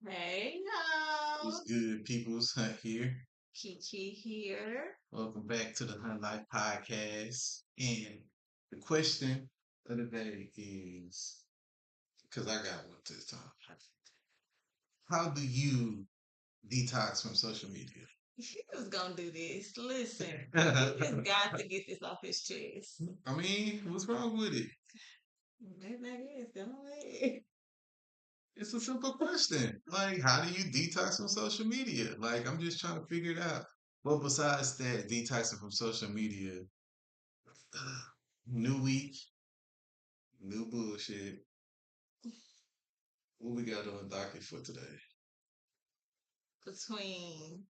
Hey, What's y'all. good, peoples? Hunt here. Kiki here. Welcome back to the Hunt Life Podcast. And the question of the day is, because I got one this time. How do you detox from social media? He was gonna do this. Listen, he just I got to get this off his chest. mean, what's wrong with it? Maybe that is the only. It's a simple question. Like, how do you detox from social media? Like, I'm just trying to figure it out. Well, besides that, detoxing from social media, new week, new bullshit. What we got on the docket for today? Between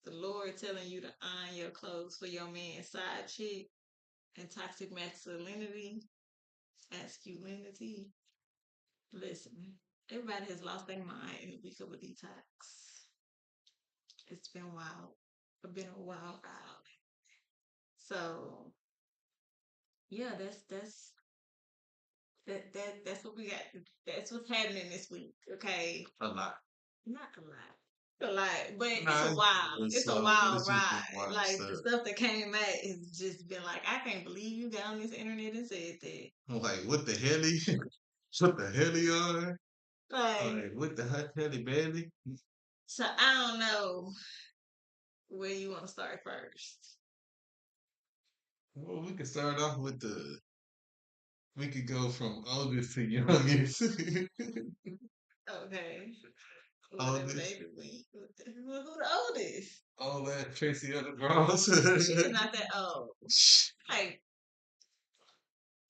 the Lord telling you to iron your clothes for your man side chick and toxic masculinity, masculinity. Listen, everybody has lost their mind in the week of a detox. It's been wild. It's been a wild ride. So yeah, that's what we got. That's what's happening this week. Okay, A lot. not a lot, but it's Nah, a wild. it's It's a slow, but wild it's just ride. been wild Like the stuff. stuff that came out has just been like, I can't believe you got on this internet and said that. I'm like, what the hell? What the hell you on? Like, Like, what the hell, Bailey? so I don't know where you want to start first. Well, we could start off with the. We could go from oldest to youngest. Okay, whatever Oldest, they be. Who the oldest? all that Tracy other girls. She's not that old. Like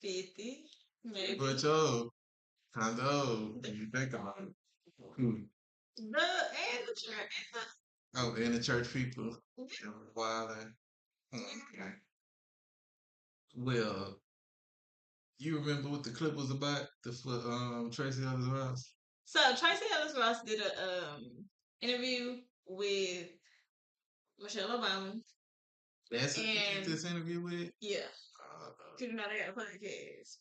50, But maybe. yo, kind of old. When you think about it. Hmm. And the church. Oh, and the church people. Yeah. Wild. Okay. Well, you remember what the clip was about? The Tracy Ellis Ross. So Tracy Ellis Ross did a interview with Michelle Obama, That's who she did and this interview with. yeah, Uh, you know they got a podcast.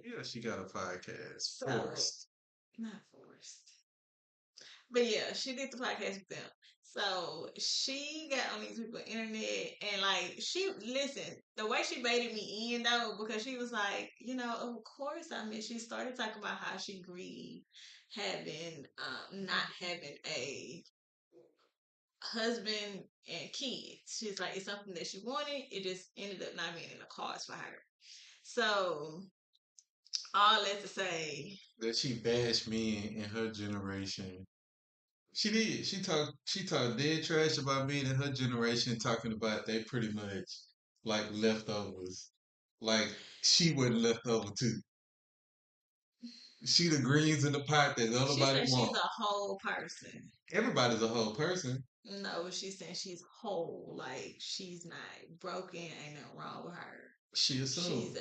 yeah, she got a podcast. So Forced. not forced, but yeah, she did the podcast with them. So she got on these people internet and like she listen the way she baited me in though because she was like of course I mean she started talking about how she grieved having not having a husband and kids. She's like, it's something that she wanted. It just ended up not being in the cards for her. So, all that to say, That she bashed men in her generation. She did. She talked dead trash about men in her generation, talking about they pretty much like leftovers. Like she wasn't left over too. She the greens in the pot that she nobody said she's want. a whole person. Everybody's a whole person. No, she's saying she's whole. Like, she's not broken. Ain't nothing wrong with her. She She's assumed.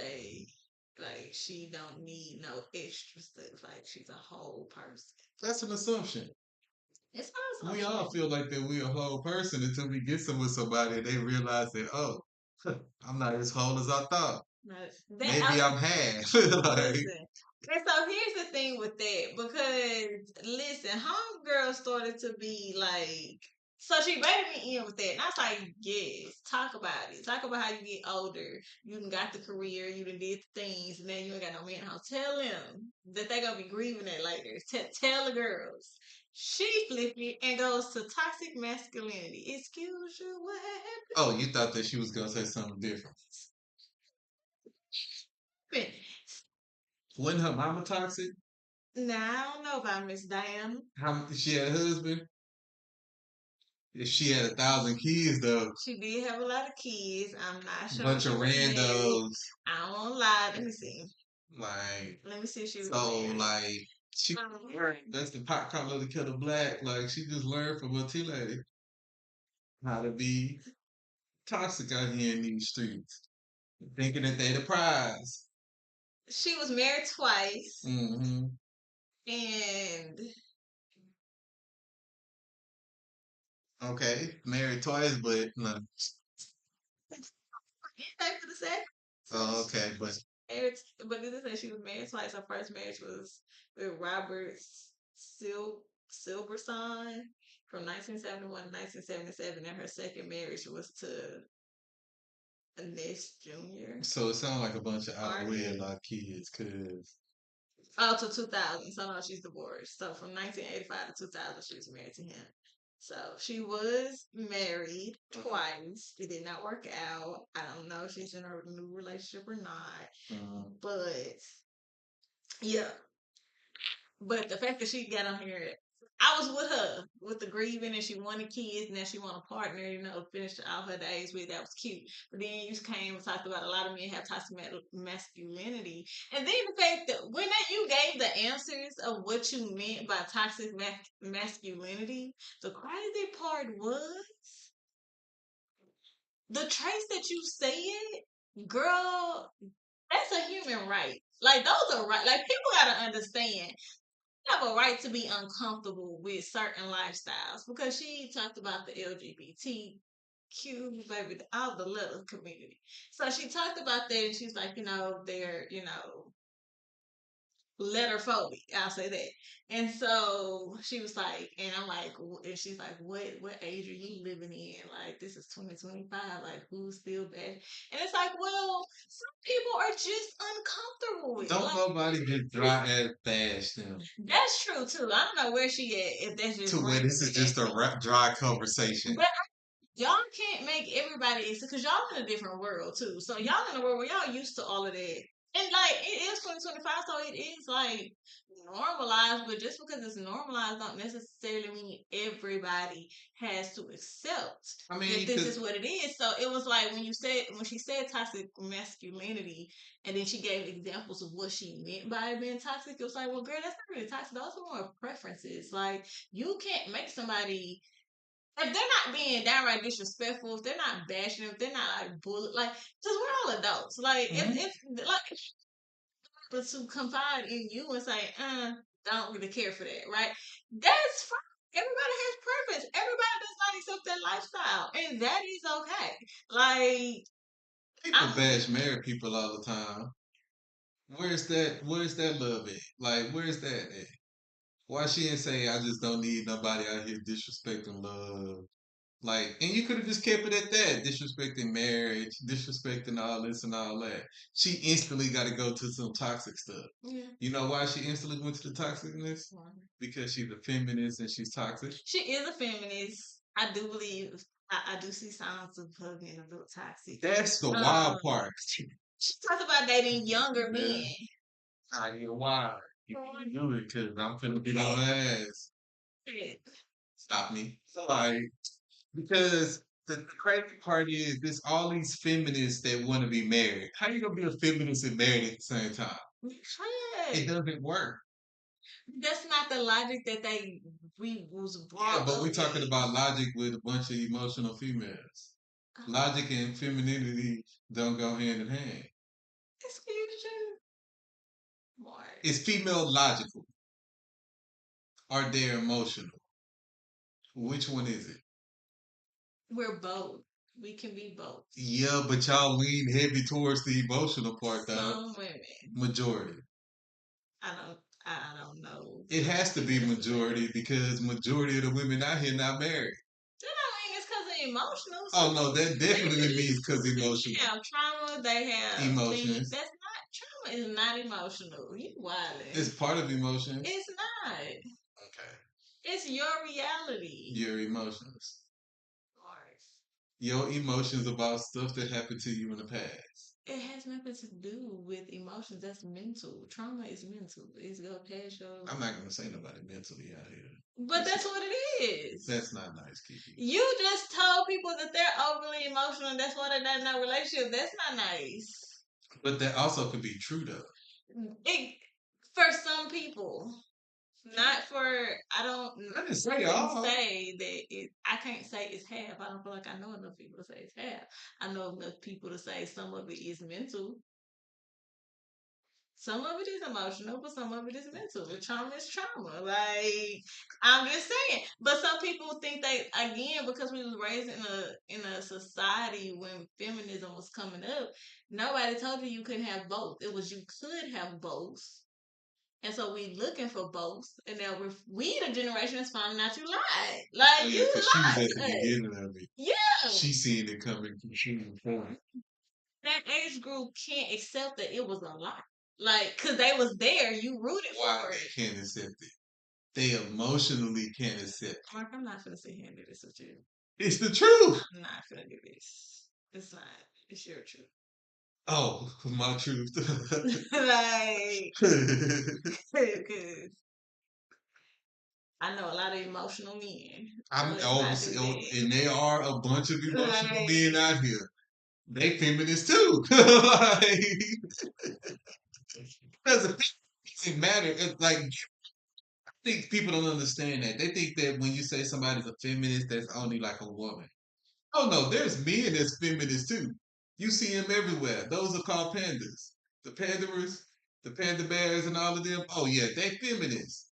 she don't need no extra stuff. Like, she's a whole person. That's an assumption. It's We not all assumption. feel like that we a whole person until we get some with somebody and they realize that, oh, I'm not as whole as I thought. No, Maybe okay. I'm half. Like, Listen. And so here's the thing with that because listen, homegirl started to be like so she baited me in with that. And I was like, yes, talk about it. Talk about how you get older. You done got the career, you done did the things, and then you ain't got no man in the house. Tell them that they gonna be grieving that later. Tell the girls. She flipped it and goes to toxic masculinity. Excuse you, what oh, you thought that she was gonna say something different. happened? Wasn't her mama toxic? Now I don't know about Miss Diana. How she had a husband? If she had 1,000 kids though, She did have a lot of kids. I'm not sure bunch she of was married. randos, I won't lie. Let me see. like Let me see if she was so married. like she that's the pot calling the kettle black. Like she just learned from her tea lady how to be toxic out here in these streets, thinking that they the prize. She was married twice, Mm-hmm. and Okay, married twice, but no. thank for the second. Oh, okay, but Married, but this is she was married twice. Her first marriage was with Robert Silk. Silver Sign from 1971 to 1977, and her second marriage was to Ness Jr. So it sounds like a bunch of out of Martin. wedlock kids, cause Oh, to 2000. So no, she's divorced. So from 1985 to 2000, she was married to him. So she was married twice. It did not work out. I don't know if she's in a new relationship or not. But yeah, but the fact that she got on here, I was with her with the grieving and she wanted kids and now she want a partner, finish out her days with. That was cute. But then you came and talked about a lot of men have toxic masculinity. And then the fact that when you gave the answers of what you meant by toxic masculinity, the crazy part was the traits that you said, girl, that's a human right. Like those are right. Like people gotta understand have a right to be uncomfortable with certain lifestyles because she talked about the LGBTQ, baby, all the little community. So she talked about that and she's like, they're, letter phobic. I'll say that. And so she was like, and I'm like, and she's like, what age are you living in? Like, this is 2025. Like, who's still bad? And it's like, well, some people are just uncomfortable with it. Don't Like, nobody just dry ass bash them. That's true too. I don't know where she at. If that's just to where this is just a dry conversation. But y'all can't make everybody because y'all in a different world too. So y'all in a world where y'all used to all of that. And like it is 2025, so it is like normalized, but just because it's normalized don't necessarily mean everybody has to accept I mean, that this is what it is. So it was like when she said toxic masculinity and then she gave examples of what she meant by being toxic, it was like, well girl, that's not really toxic. Those are more preferences. Like you can't make somebody if they're not being downright disrespectful, if they're not bashing, if they're not like bullet, like, because we're all adults. Like, if like, but to confide in you and say, don't really care for that, right? That's fine. Everybody has preference. Everybody does not accept that lifestyle, and that is okay. Like, people bash married people all the time. Where's that? Where's that love at? Like, where's that at? Why she didn't say I just don't need nobody out here disrespecting love? Like, and you could have just kept it at that, disrespecting marriage, disrespecting all this and all that. She instantly got to go to some toxic stuff. Yeah. You know why she instantly went to the toxicness? Why? Because she's a feminist and she's toxic. She is a feminist. I do believe. I do see signs of her being a little toxic. That's the wild part. She talks about dating younger men. I ain't wild. You do it because I'm finna get on her ass. Stop me. So like, because the crazy part is there's all these feminists that want to be married. How you gonna be a feminist and married at the same time? It doesn't work. That's not the logic that we was brought. Yeah, but we're talking about logic with a bunch of emotional females. Logic and femininity don't go hand in hand. Excuse you. What? Is female logical? Are they emotional? Which one is it? We're both. We can be both. Yeah, but y'all lean heavy towards the emotional part, though. Some women. Majority. I don't know. It has to be majority because majority of the women out here not married. That don't mean it's because of emotional. Oh no, that definitely means because of emotional. They have trauma. They have emotions. That's not trauma. Is not emotional. You wildin'. It's part of emotions. It's not. Okay. It's your reality. Your emotions. Your emotions about stuff that happened to you in the past. It has nothing to do with emotions. That's mental. Trauma is mental. It's go past your. I'm not gonna say nobody mentally out here. But that's what it is. That's not nice, Kiki. You just told people that they're overly emotional and that's why they're not in a relationship. That's not nice. But that also could be true though. For some people. Not for I didn't say all. Say that I can't say it's half. I don't feel like I know enough people to say it's half. I know enough people to say some of it is mental. Some of it is emotional, but some of it is mental. Trauma is trauma. Like I'm just saying. But some people think they again because we was raised in a society when feminism was coming up. Nobody told you couldn't have both. It was you could have both. And so we looking for both, and now we the generation that's finding out you lied. Oh Like yeah, you because she was lied at to the us. beginning of it. Yeah. She seen it coming from shooting point. That age group can't accept that it was a lie. Like, cause they was there, you rooted Why for they it. can't accept it? They emotionally can't accept it. Mark, I'm not gonna sit here and do this with you. It's the truth. I'm not gonna do this. It's not. It's your truth. Oh, my truth. Like, cause I know a lot of emotional men. So I'm let's oh, not do that. and they are a bunch of emotional men Like, out here. They feminists too. Like, doesn't matter. It's like I think people don't understand that. They think that when you say somebody's a feminist, that's only like a woman. Oh no, there's men that's feminists too. You see them everywhere. Those are called pandas. The pandas, the panda bears, and all of them. Oh yeah, they feminists.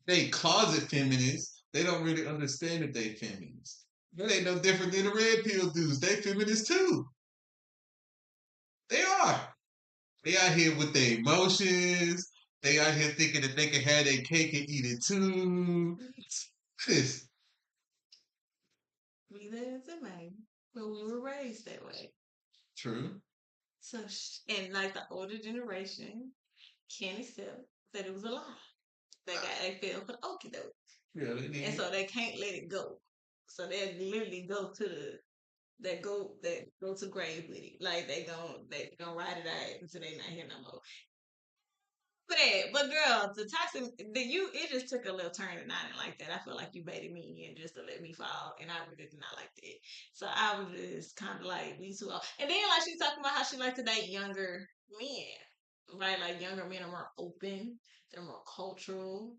They closet feminists. They don't really understand that they feminists. That ain't no different than the red pill dudes. They feminists too. They are. They out here with their emotions. They out here thinking that they can have their cake and eat it too. This we live in Maine, but we were raised that way. true. So, and like the older generation can't accept that it was a lie. They fell for the okie doke. Yeah, they And need. so they can't let it go. So they literally go to the grave with it. Like they gonna ride it out until they not here no more. But but girl, the toxic it just took a little turn and I didn't like that. I feel like you baited me in just to let me fall, and I really did not like that. So I was just kind of like we too old. And then like she's talking about how she liked to date younger men, right? Like younger men are more open, they're more cultural.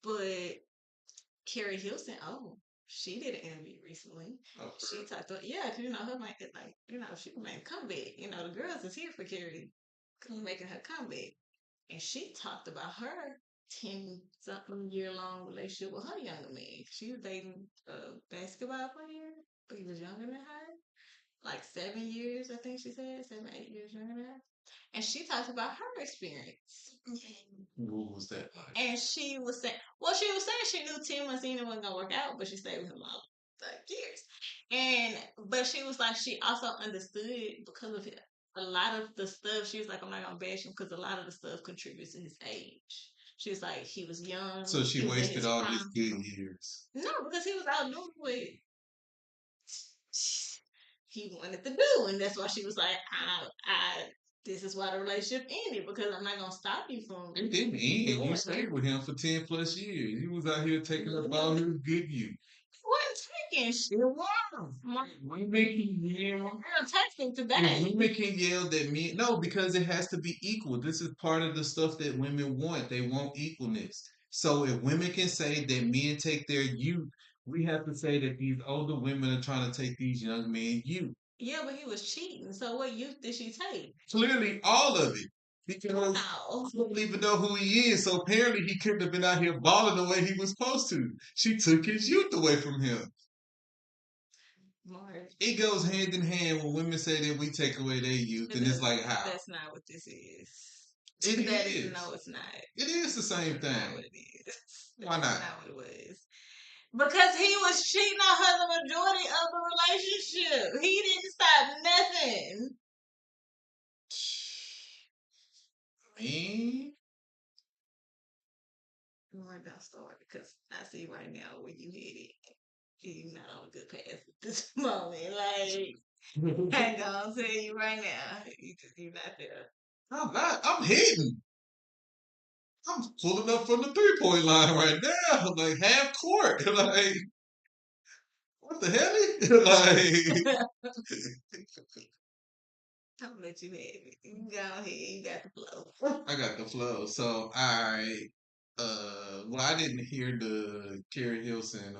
But Carrie Hilson, oh, she did an interview recently. Oh, She talked about, yeah, 'cause, her man, like, she made a comeback. The girls is here for Carrie making her comeback. And she talked about her 10 something year long relationship with her younger man. She was dating a basketball player, but he was younger than her. Like 7 years, I think she said, 7, 8 years younger than her. And she talked about her experience. what was that like? And she was saying, well, she was saying she knew Tim Mazzini wasn't gonna work out, but she stayed with him all like years. But she was like, she also understood because of it. A lot of the stuff, she was like, I'm not gonna bash him because a lot of the stuff contributes to his age. She was like, he was young. So she He was in wasted his all his prime. good years. No, because he was out doing what he wanted to do, and that's why she was like, this is why the relationship ended because I'm not gonna stop you from It didn't end. You doing stayed it. with him for 10 plus years. He was out here taking up all his good years. Wasn't taking shit. Wow. Women can yell. I'm texting If today. women can yell that men, no, because it has to be equal. This is part of the stuff that women want. They want equalness. So if women can say that men take their youth, we have to say that these older women are trying to take these young men youth. Yeah, but he was cheating. So what youth did she take? Clearly, all of it. Because Wow. I don't even know who he is. So apparently, he couldn't have been out here balling the way he was supposed to. She took his youth away from him. Mark, It goes hand in hand when women say that we take away their youth, it and it's doesn't. like how That's not what this is. it That is is. no, it's not. It is the same That's not what thing. it is. Why That's not? not what it was. Because he was cheating on her the majority of the relationship. He didn't stop nothing. Me? Mark, don't start because I see right now where you headed. You're not on a good path at this moment. Like, I'm gonna tell you right now, you're not there. I'm not. I'm hitting. I'm pulling up from the 3 point line right now, like half court. Like what the hell? Like I'm gonna let you have it. You go ahead, you got the flow. I got the flow. So I well I didn't hear the Carrie Hilson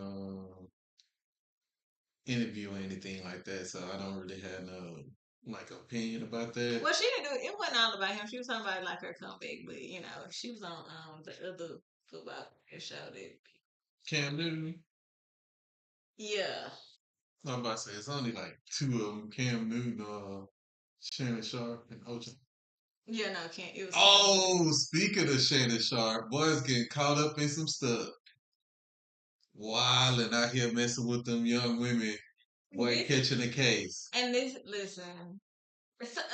interview or anything like that, so I don't really have no like opinion about that. Well, she didn't do it. It wasn't all about him. She was talking about like her comeback, but she was on the other football show that. Cam Newton. Yeah, I'm about to say it's only like two of them, Cam Newton, Shannon Sharp, and Ocha. Yeah, no, can't. It was Oh, speaking of Shannon Sharp, boys getting caught up in some stuff. Wilding out here messing with them young women. Boy, this, catching a case. and this. Listen,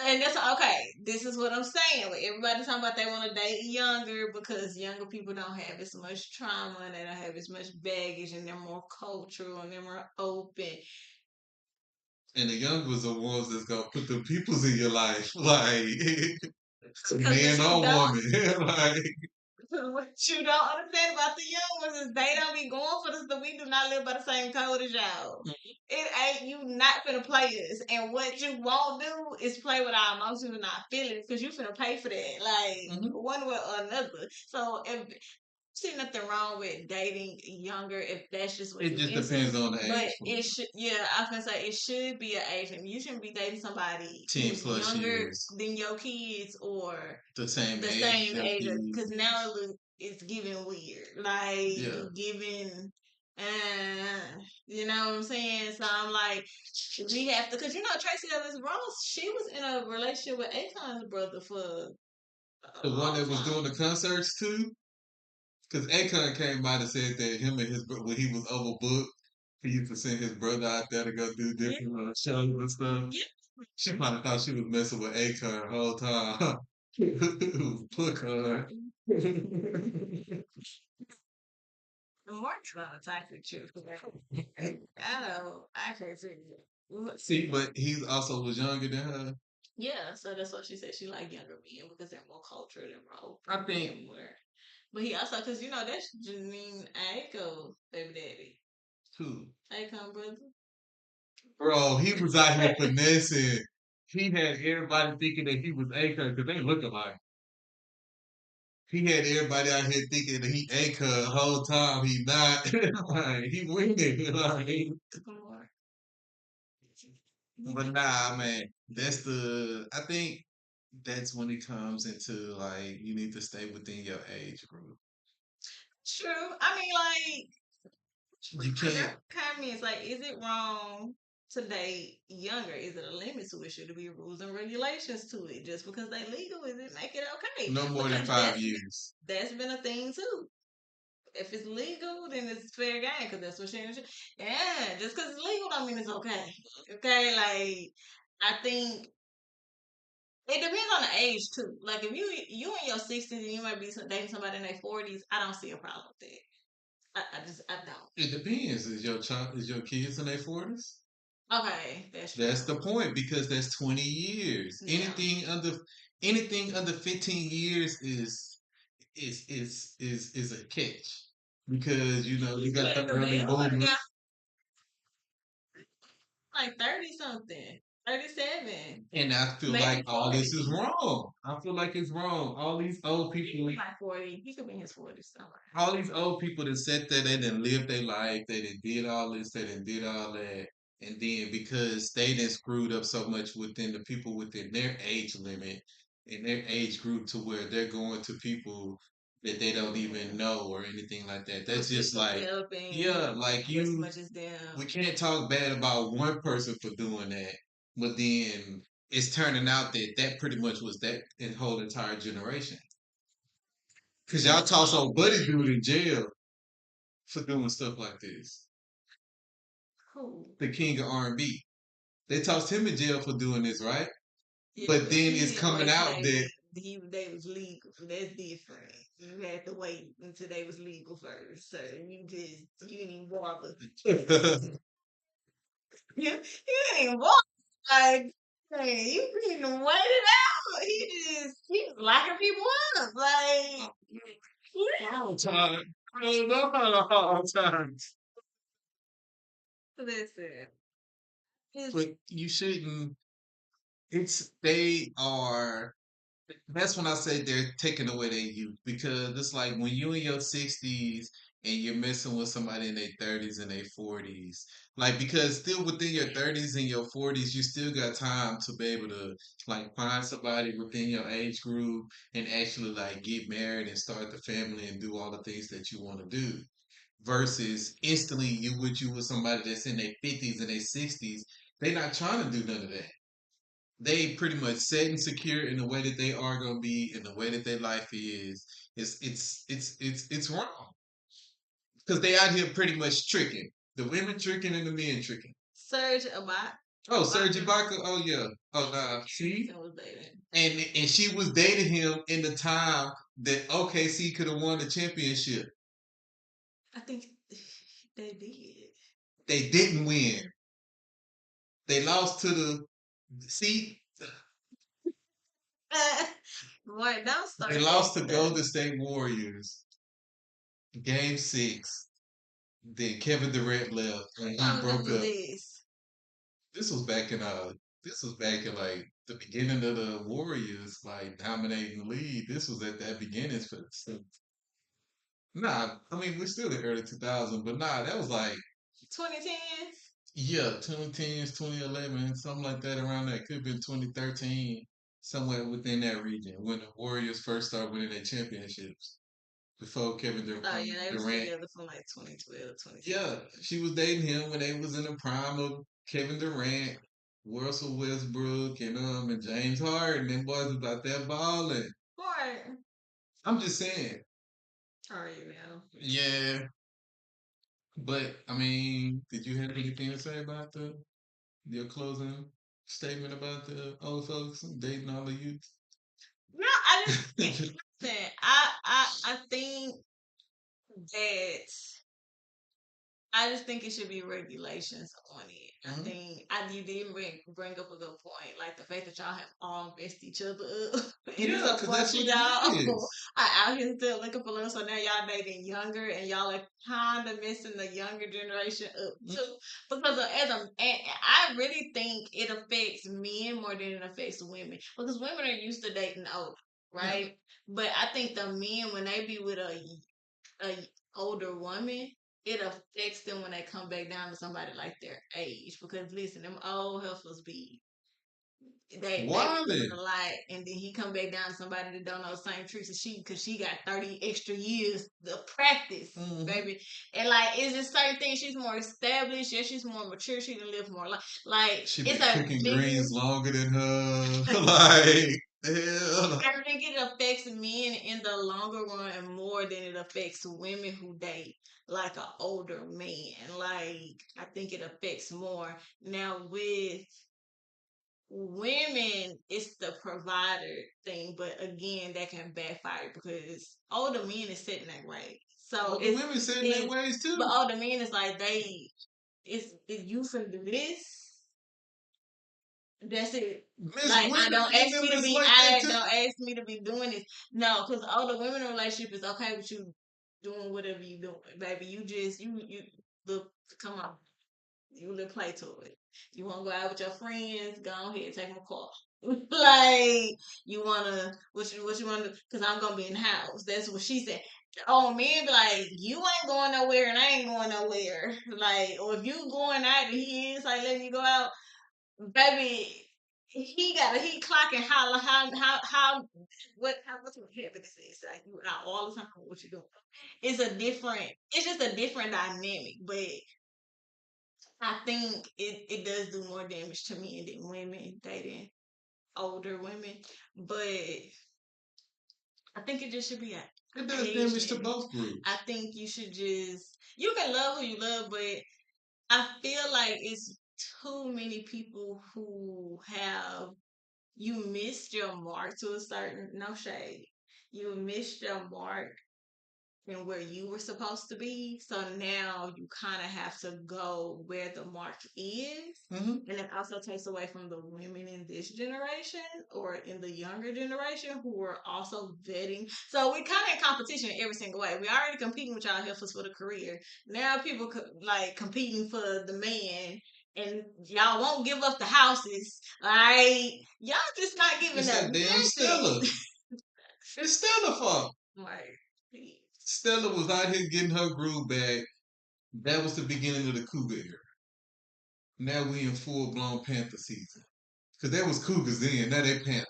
and that's okay. This is what I'm saying. Like, everybody talking about they want to date younger because younger people don't have as much trauma and they don't have as much baggage and they're more cultural and they're more open. And the young ones are ones that's gonna put the peoples in your life. Like Because what man you or don't woman. like what you don't understand about the young ones is they don't be going for this. That we do not live by the same code as y'all. It ain't you not finna play this. And what you won't do is play with our emotions and our feelings because you finna pay for that. Like Mhm. one way or another. So if see nothing wrong with dating younger if that's just what it you just into. depends on the But age for it me. should, yeah, I can say it should be an age limit. You shouldn't be dating somebody 10 who's plus younger years. than your kids or The same the age as same your age. kids. Because now it's giving weird. Like Yeah. you giving. You know what I'm saying? So I'm like, we have to, because you know Tracy Ellis Ross, she was in a relationship with Akon's brother for a The one long that was time. doing the concerts too. Because Akon came out and said that him and his brother, when he was overbooked, he used to send his brother out there to go do Yeah, different shows and stuff. yeah. She probably thought she was messing with Akon the whole time. Put her. Mark's not a toxic chick. I know. I can't see it. See, but he also was younger than her. Yeah, so that's what she said. She like younger men because they're more cultured and more I open think and more. But he also, because you know that's Janine Aiko, baby daddy, too. Akon brother. Bro, he was out here finessing. He had everybody thinking that he was Akon because they look alike. He had everybody out here thinking that he Akon the whole time. He not. like, he winning. Like, More. but nah, man. That's the. I think that's when it comes into like you need to stay within your age group. True. I mean, like, You there can't. comments like, is it wrong to date younger? Is it a limit to it? Should there be rules and regulations to it? Just because they legal, is it make it okay? No more than Because 5 years. that's been a thing too. If it's legal, then it's fair game because that's what she. Yeah, just because it's legal don't mean it's okay. Okay, like I think it depends on the age too. Like if you in your 60s and you might be dating somebody in their 40s, I don't see a problem with that. I don't. It depends. Is your kids in their 40s? Okay, that's true. That's the point because that's 20 years. Yeah. Anything under 15 years is a catch because you got But in the the early middle, I got boomers. like 30 something, 37, And I feel like maybe all this 40. is wrong. I feel like it's wrong. All these old people, Like 40. He could be in his 40s somewhere. all these old people that sat there, they didn't live their life, they didn't did all this, they didn't did all that. And then because they didn't screwed up so much within the people within their age limit in their age group to where they're going to people that they don't even know or anything like that. Who's That's still just like, developing yeah, like as you much as we them. can't talk bad about one person for doing that, but then it's turning out that that pretty much was that whole entire generation. Cause y'all toss old buddy dude in jail for doing stuff like this. Cool. The king of R&B. They tossed him in jail for doing this, right? Yeah, But but then he it's didn't coming wait till out that they was legal. That's different. You had to wait until they was legal first. So you didn't even bother. You didn't even bother. Like hey, you couldn't wait it out. He was locking people up. Like all time. Not all time. listen. It's But you shouldn't. It's they are that's when I say they're taking away their youth because it's like when you in your 60s and you're messing with somebody in their 30s and their 40s, like because still within your 30s and your 40s, you still got time to be able to like find somebody within your age group and actually like get married and start the family and do all the things that you want to do. Versus instantly you with somebody that's in their 50s and their 60s, they're not trying to do none of that. they pretty much set and secure in the way that they are gonna be, in the way that their life is. It's wrong because they out here pretty much tricking the women, tricking and the men tricking. Serge Ibaka. Oh, Serge Ibaka. Oh yeah. Oh nah. See, Was dating. and she was dating him in the time that OKC could have won the championship. I think they did. They didn't win. They lost to the see. Boy, don't start They that lost to stuff. Golden State Warriors. Game 6. Then Kevin Durant left and he When broke was up. this? This was back in like the beginning of the Warriors like dominating the league. This was at that beginning for nah, I mean we're still in early 2000, but nah, that was like 2010. yeah, 2010s, 2011, something like that around that. Could have been 2013, somewhere within that region when the Warriors first started winning their championships before Kevin Oh yeah, they was Durant. together from like 2012, Yeah, 2013. she was dating him when they was in the prime of Kevin Durant, Russell Westbrook, and James Harden. Them boys was about that balling. Right. I'm just saying. How are you now? Yeah, but I mean, did you have anything to say about your closing statement about the old folks dating all the youth? No, I just listen. I think that I just think it should be regulations on it. I Mhm. think you did bring up a good point, like the fact that y'all have all messed each other up, and it's Yeah, a because bunch that's of what it y'all is. are out here still looking for love. So now y'all dating younger, and y'all are kind of messing the younger generation up Mm. too. Because and I really think it affects men more than it affects women, because women are used to dating older, Yeah, right? But I think the men, when they be with a older woman, it affects them when they come back down to somebody like their age. Because listen, them old heifers be they be doing Wally. a lot, and then he come back down to somebody that don't know the same tricks as she, because she got 30 extra years of practice, Hmm. baby. And like, it's just certain things. She's more established. Yeah, she's more mature. She can live more life. Like, She it's been a cooking bigger. greens longer than her. Like, hell. I think it affects men in the longer run more than it affects women who date like an older man. Like, I think it affects more. Now with women, it's the provider thing, but again, that can backfire because older men is setting that right. So Well, the women said in their it's ways but too. older men is like it's you finna do this. That's it. Miss Like, women and them is like that I too. don't ask me to be doing this. No, because older women in relationship is okay with you doing whatever you doing, baby. You just you look, come on. You little play to it. You want to go out with your friends? Go ahead, take my car. Like, you wanna what you wanna? Because I'm gonna be in the house. That's what she said. Oh, men be like, you ain't going nowhere and I ain't going nowhere. Like, or if you going out and he is like letting you go out, baby, he clocking what's what habit this is. Like, you out all the time, what you doing. It's just a different dynamic. But I think it does do more damage to men than women dating older women. But I think it just should be an It does age damage to limit. both I groups. think you can love who you love, but I feel like it's too many people who have you missed your mark to a certain, no shade. You missed your mark and where you were supposed to be. So now you kind of have to go where the mark is. Hmm. And it also takes away from the women in this generation or in the younger generation who are also vetting. So we kind of in competition every single way. We already competing with y'all heifers for the career. Now people like competing for the man. And y'all won't give up the houses. All right. Y'all just not giving It's up that damn nothing. Stella. It's Stella fault. Like, Stella was out here getting her groove back. That was the beginning of the Cougar era. Now we in full blown Panther season. Cause there was Cougars then, now they Panthers.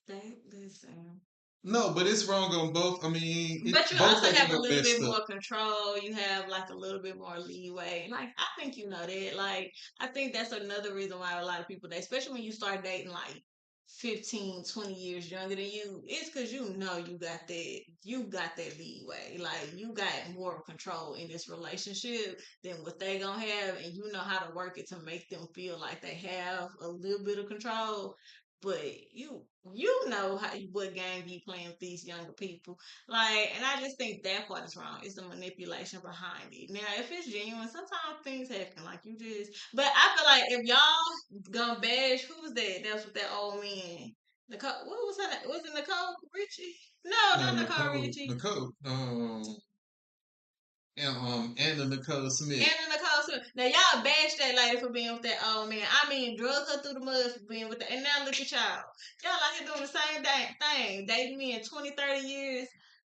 they listen. No, but it's wrong on both. I mean, But you both also of them have a are little messed bit up. more control. You have like a little bit more leeway. Like I think you know that. Like I think that's another reason why a lot of people, especially when you start dating like 15, 20 years younger than you, it's because you got that leeway. Like you got more control in this relationship than what they gonna have, and you know how to work it to make them feel like they have a little bit of control. But you know what game you playing with these younger people. Like, and I just think that part is wrong. It's the manipulation behind it. Now, if it's genuine, sometimes things happen. Like you just, but I feel like if y'all gonna bash, who was that? That was with that old man. Nicole, what was her name? Was it Nicole Richie? No, No, not Nicole Nicole, Richie. Nicole, Anna Nicole Smith. Anna Nicole Smith. Now y'all bash that lady for being with that old man. I mean, drug her through the mud for being with that. And now look at y'all. Y'all out here doing the same thing. Dating men 20, 30 years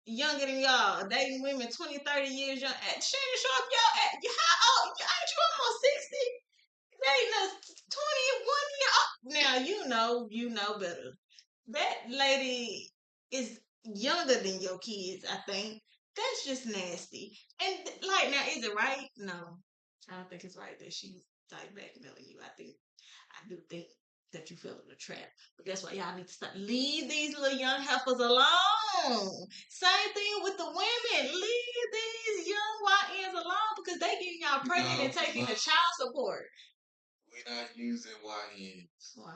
younger than y'all. Dating women 20, 30 years young. Shannon Sharp, how old? Ain't you almost 60? Dating us 21 year old. Now you know better. That lady is younger than your kids, I think. That's just nasty. And like now, is it right? No. I don't think it's right that she's like blackmailing you. I do think that you fell in the trap. But that's why y'all need to stop. Leave these little young heifers alone. Same thing with the women. Leave these young YNs alone because they getting y'all pregnant and No, taking no, the child support. we're not using YN Why?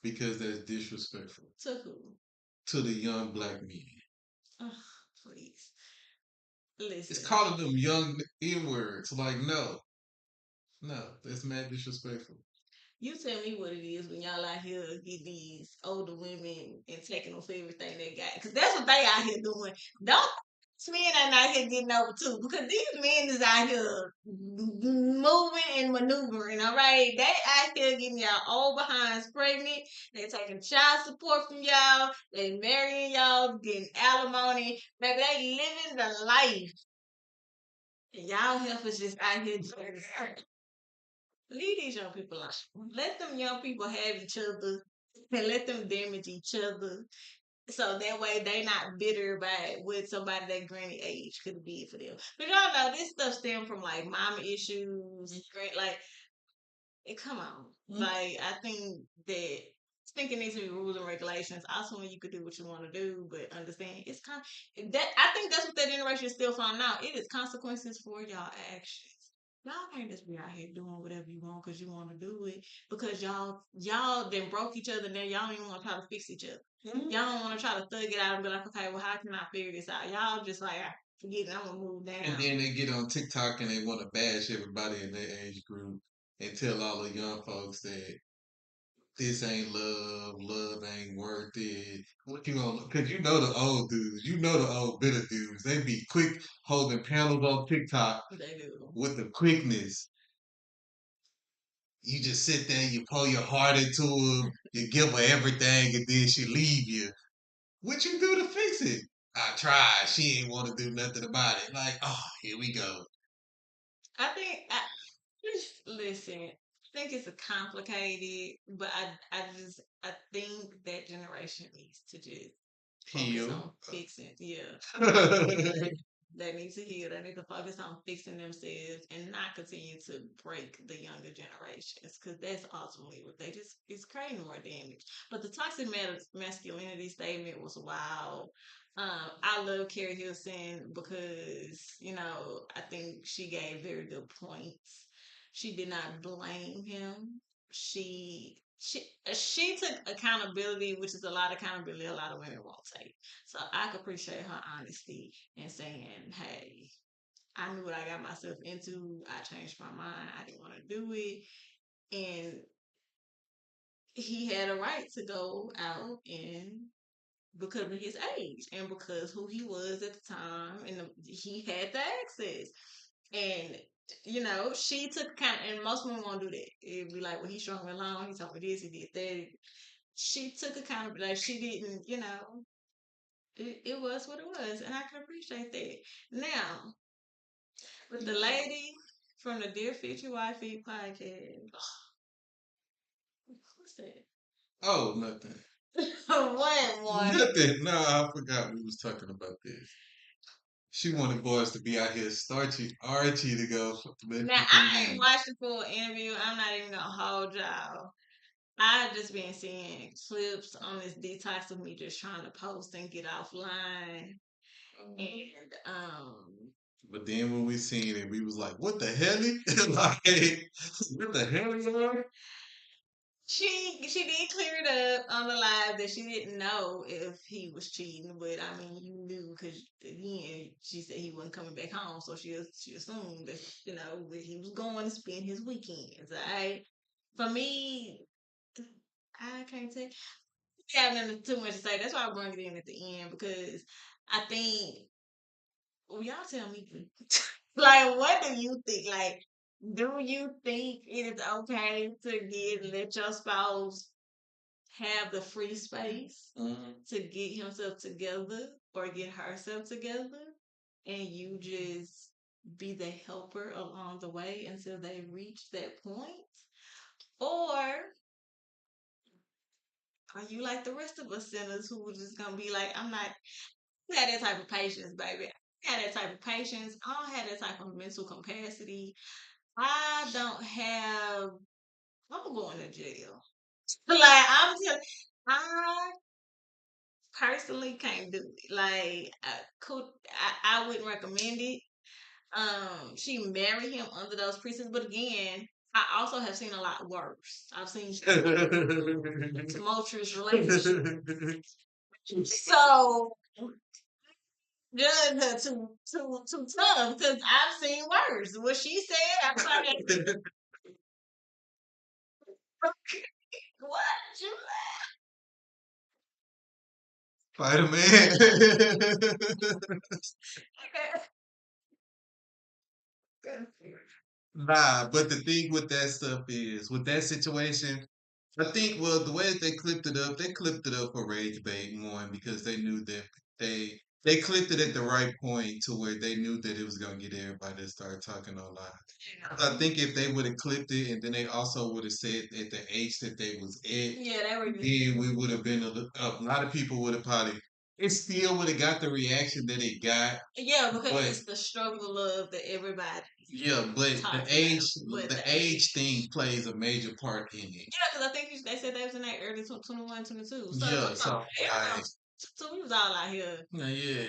because that's disrespectful To who? to the young black men. Ugh, please. It's Listen. calling them young N words. Like, no, no, that's mad disrespectful. You tell me what it is when y'all out here get these older women and taking them for everything they got. Because that's what they out here doing. Don't men ain't out here getting over too. Because these men is out here moving and maneuvering, all right? They out here getting y'all old behinds pregnant. They taking child support from y'all. They marrying y'all, getting alimony. Baby, they living the life. And y'all heifers just out here leave these young people alone. Let them young people have each other and let them damage each other. So that way they not bitter by what somebody that granny age could be for them. But y'all know this stuff stem from like mama issues, like come on. Like I think it needs to be rules and regulations. Also, when you could do what you want to do, but understand it's that I think that's what that generation is still finding out. It is consequences for y'all actions. Y'all can't just be out here doing whatever you want because you want to do it because y'all then broke each other and then y'all don't even want to try to fix each other. Y'all don't want to try to thug it out and be like, okay, well, how can I figure this out? Y'all just like, "Ah, forget it, I'm gonna move down." And then they get on TikTok and they want to bash everybody in their age group and tell all the young folks that this ain't love, love ain't worth it. What you gonna? Because you know the old dudes, you know the old bitter dudes. They be quick holding panels on TikTok They do. with the quickness. You just sit there, you pour your heart into her, you give her everything, and then she leave you. What you do to fix it? I tried. She ain't want to do nothing about it. Like, oh, here we go. I think listen. I think it's a complicated, but I think that generation needs to just focus Heal. on fixing. Yeah, Yeah, they need to heal. They need to focus on fixing themselves and not continue to break the younger generations because that's ultimately what they just it's creating more damage. But the toxic masculinity statement was wild. I love Carrie Hilson because I think she gave very good points. She did not blame him. She took accountability, which is a lot of accountability a lot of women won't take. So I could appreciate her honesty and saying, "Hey, I knew what I got myself into. I changed my mind. I didn't want to do it." And he had a right to go out and because of his age and because who he was at the time and he had the access. And she took kind of, and most women won't do that. It'd be like, well, he strung me along, he told me this, he did that. She took accountability. Like she didn't, it was what it was, and I can appreciate that. Now, with the lady from the Dear Future Wife Feet podcast, what's that? oh, nothing. What one? Nothing. Nah, I forgot we was talking about this. She wanted boys to be out here starchy Archie to go let Now people I ain't in. watched the full interview. I'm not even gonna hold y'all. I've just been seeing clips on this detox of me just trying to post and get offline. And But then when we seen it, we was like, "What the hell?" Like, what the hell, y'all? she did clear it up on the live that she didn't know if he was cheating, but I mean you knew because again she said he wasn't coming back home, so she assumed that that he was going to spend his weekends. Alright, for me, I can't say have nothing too much to say. That's why I bring it in at the end because I think well, y'all tell me like what do you think? Like, do you think it is okay to let your spouse have the free space to get himself together or get herself together and you just be the helper along the way until they reach that point? Or are you like the rest of us sinners who are just gonna be like, I'm not had that type of patience, baby. I had that type of patience. I don't have that type of mental capacity. I don't have. I'm going to jail. Like I personally can't do it. Like I wouldn't recommend it. She married him under those pretenses, but again, I also have seen a lot worse. I've seen tumultuous relationships. So judge her too tough because I've seen worse. What she said, I tried. What you Spider Man. Nah, but the thing with that stuff is, with that situation, I think, well, the way that they clipped it up for rage bait one because they knew that they clipped it at the right point to where they knew that it was gonna get everybody to start talking online. I think if they would have clipped it and then they also would have said at the age that they was at, yeah, they were just then we would have been a lot of people would have probably it still would have got the reaction that it got, yeah because but it's the struggle of that everybody yeah, but talks about. But the the age age, thing plays a major part in it. yeah, because I think they said they was in that early 21, 22. So Yeah, come on, so everybody like, was, so we was all out here yeah.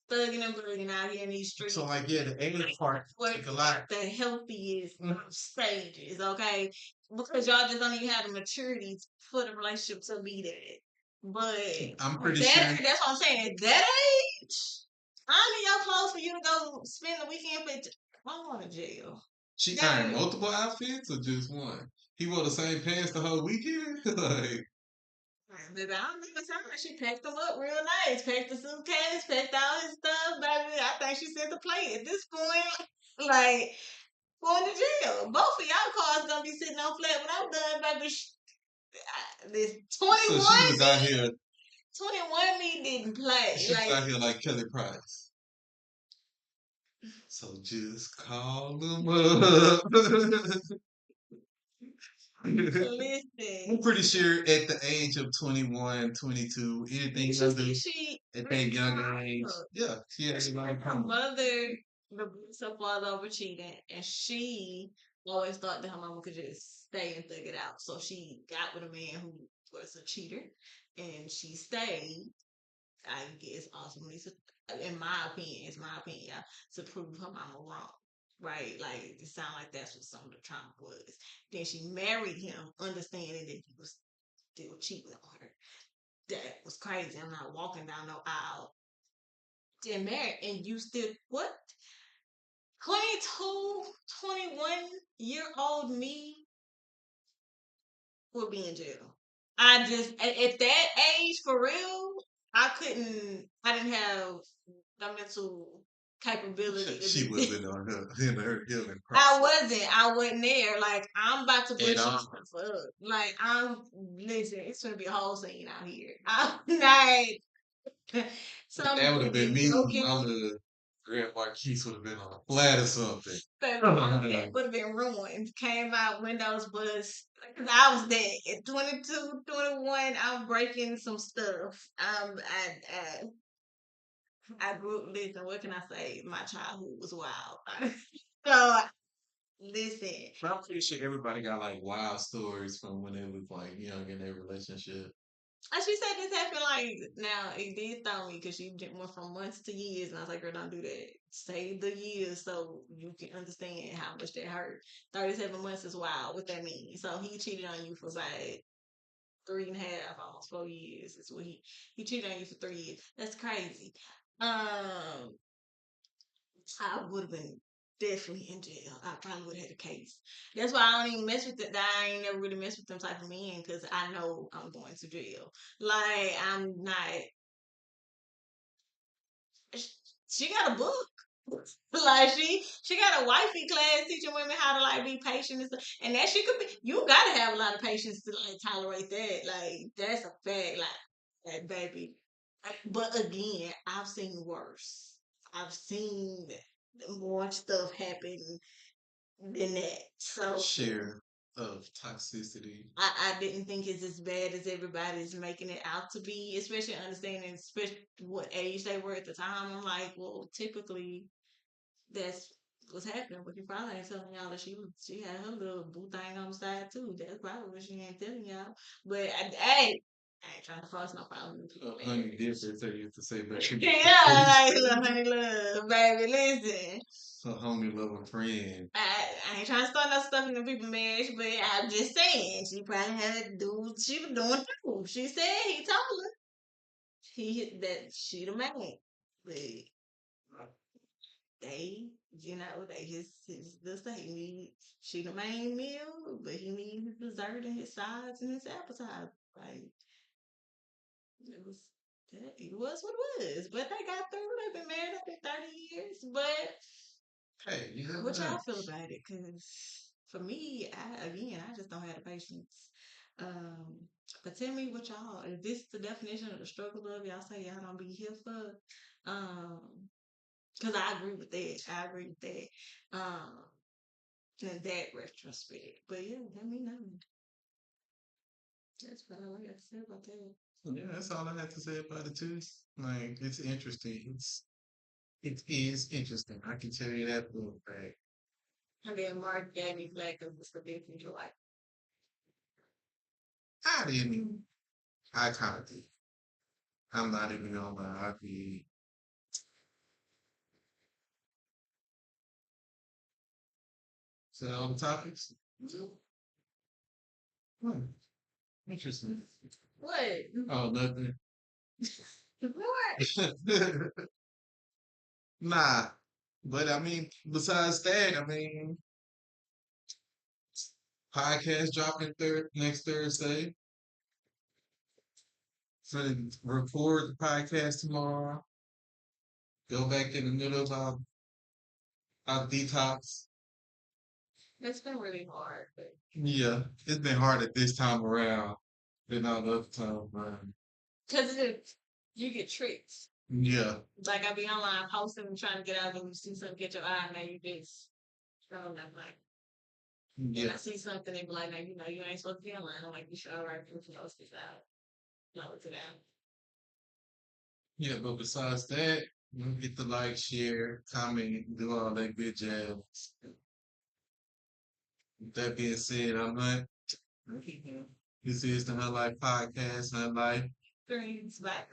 thugging and bugging out here in these streets. So like, yeah, the age part What take a lot. the healthiest Mhm. stages, okay? Because y'all just don't even have the maturity for the relationship to be that. I'm But pretty sure that's what I'm saying. That age, I'm in your clothes for you to go spend the weekend with. I'm going to jail. she ironed That, multiple outfits or just one. He wore the same pants the whole weekend. Like, baby, I remember time she packed them up real nice. Packed the suitcase, packed all his stuff, baby. I think she sent the plate at this point. Like, going to jail. Both of y'all cars gonna be sitting on flat when I'm done, baby. This so she was out 21 me, here. 21 me didn't play. She was Like, out here like Kelly Price. So just call them up. I'm listen, pretty sure at the age of 21, 22, anything under at that young age, yeah, she had a lot of her time. mother rebuked her father over cheating, and she always thought that her mama could just stay and thug it out. So she got with a man who was a cheater, and she stayed. I guess ultimately, in my opinion, y'all, to prove her mama wrong. Right? Like it sounded like that's what some of the trauma was. Then she married him, understanding that he was still cheating on her. That was crazy. I'm not walking down no aisle. Then married, and you still what? 22, 21-year-old me would be in jail. I just at that age for real, I didn't have the mental capability to She be wasn't on her in her healing I process wasn't. I wasn't there. Like I'm about to at bust some all. stuff up. Like I'm listen, it's gonna be a whole scene out here. I'm like That would something have gonna been get me with broken. my little. Grant Marquise would have been on a flat or something. Baby, that would have been ruined. Came out, windows bust. Cause I was there at 22, 21. I'm breaking some stuff. I grew up. Listen, what can I say? My childhood was wild. So listen, But I'm pretty sure everybody got like wild stories from when they was like young in their relationship. she said this happened like now it did throw me because she went from months to years, and I was like, girl, don't do that. Say the years so you can understand how much that hurt. 37 months is wild. What that means? So he cheated on you for like 3.5, almost 4 years. Is what he cheated on you for 3 years. That's crazy. I would have been definitely in jail. I probably would have had a case. That's why I don't even mess with it. I ain't never really mess with them type of men because I know I'm going to jail. Like I'm not. She got a book. Like she got a wifey class teaching women how to like be patient and stuff. And that she could be. You gotta have a lot of patience to like tolerate that. Like that's a fact. Like that baby. But again, I've seen worse. I've seen more stuff happen than that. So Share of toxicity. I didn't think it's as bad as everybody's making it out to be, especially understanding especially what age they were at the time. I'm like, well, typically that's what's happening. But you probably ain't telling y'all that she had her little boo thing on the side too. That's probably what she ain't telling y'all. But hey, I ain't trying to cause no problem. Honey dip, as I used to say back in the Yeah, day. like little honey love, baby. Listen. Her homie loving friend. I ain't trying to start no stuff in the people marriage, but I'm just saying she probably had to do what she was doing too. She said he told her that she the man, but they, they his the same. She the main meal, but he needs his dessert and his sides and his appetizer. Like it was it was what it was. But they got through. They've been married I think 30 years. But Hey, you never what know. y'all feel about it? Because for me, I just don't have the patience. Um, but tell me what y'all, is this the definition of the struggle of y'all say y'all don't be here for? Um, because I agree with that. I agree with that. In that retrospect. But yeah, let me know. That's what I got to say about that. Yeah, that's all I have to say about it too. Like it's interesting. It is interesting. I can tell you that for a fact. And then Mark gave me flack because it's the different you like. I didn't. I kind of did. I'm not even gonna lie. I be so on the topics. Hmm, interesting. What? Oh, nothing. What? Nah, but I mean, besides that, I mean, podcast dropping next Thursday. Finna record the podcast tomorrow. Go back in the middle of our detox. It's been really hard, but Yeah, it's been hard at this time around than all the other time around. because you get tricked. Yeah, Like I be online posting and trying to get out and you see something catch your eye and now you just scrolling that like and yeah, I see something and be like, now you ain't supposed to be online. I'm like, you sure right for to post this out. No, it's out. yeah. But besides that, you get to like, share, comment, do all that good jazz. With that being said, I'm not. This is the Her Life Podcast, Her Life. Greens back.